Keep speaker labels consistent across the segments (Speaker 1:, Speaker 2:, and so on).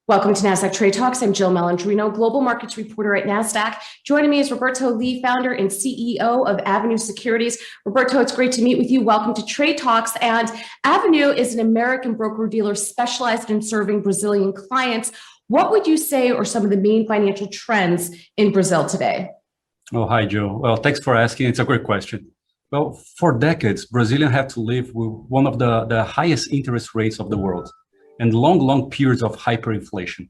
Speaker 1: Welcome to Nasdaq Trade Talks. I'm Jill Malandrino, Global Markets Reporter at Nasdaq. Joining me is Roberto Lee, founder and CEO of Avenue Securities. Roberto, it's great to meet with you. Welcome to Trade Talks. And Avenue is an American broker-dealer specialized in serving Brazilian clients. What would you say are some of the main financial trends in Brazil today?
Speaker 2: Oh, hi, Joe. Well, thanks for asking. It's a great question. Well, for decades, Brazilians have to live with one of the highest interest rates of the world and long periods of hyperinflation.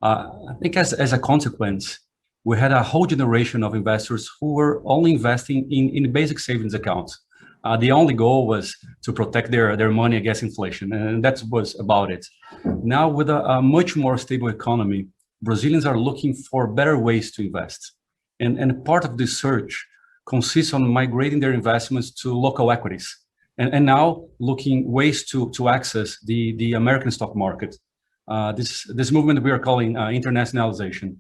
Speaker 2: I think as a consequence, we had a whole generation of investors who were only investing in basic savings accounts. The only goal was to protect their money against inflation, and that was about it. Now, with a much more stable economy, Brazilians are looking for better ways to invest. And part of this search consists on migrating their investments to local equities. And now looking ways to access the American stock market. This movement we are calling internationalization.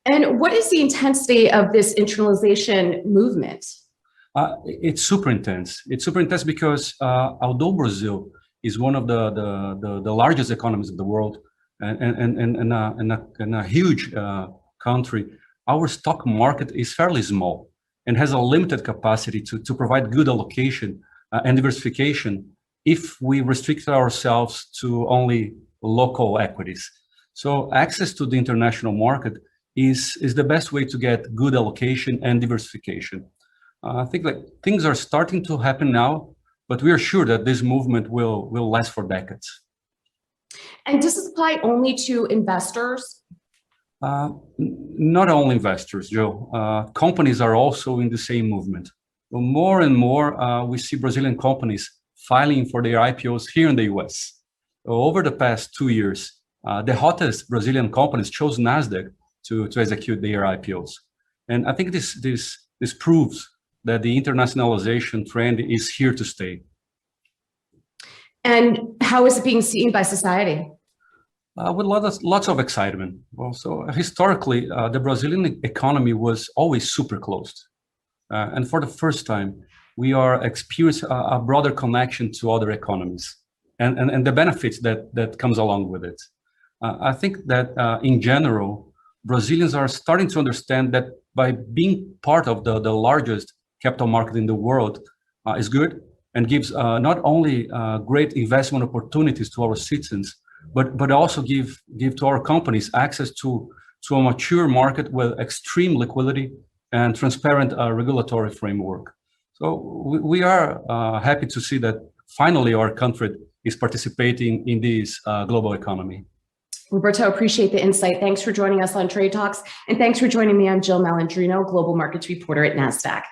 Speaker 1: And what is the intensity of this internationalization movement?
Speaker 2: It's super intense. It's super intense because although Brazil is one of the largest economies of the world and a huge country, our stock market is fairly small and has a limited capacity to provide good allocation and diversification if we restrict ourselves to only local equities. So access to the international market is the best way to get good allocation and diversification. I think like things are starting to happen now, but we are sure that this movement will last for decades.
Speaker 1: And does this apply only to investors?
Speaker 2: Not only investors, Joe. Companies are also in the same movement. Well, more and more, we see Brazilian companies filing for their IPOs here in the US. Over the past 2 years, the hottest Brazilian companies chose Nasdaq to execute their IPOs. And I think this proves that the internationalization trend is here to stay.
Speaker 1: And how is it being seen by society?
Speaker 2: With lots of excitement. Well, so historically, the Brazilian economy was always super closed. And for the first time, we are experiencing a broader connection to other economies and the benefits that comes along with it. I think that in general, Brazilians are starting to understand that by being part of the largest capital market in the world is good and gives not only great investment opportunities to our citizens, but also give to our companies access to a mature market with extreme liquidity and transparent regulatory framework. So we are happy to see that finally our country is participating in this global economy.
Speaker 1: Roberto, appreciate the insight. Thanks for joining us on Trade Talks. And thanks for joining me. I'm Jill Malandrino, Global Markets Reporter at Nasdaq.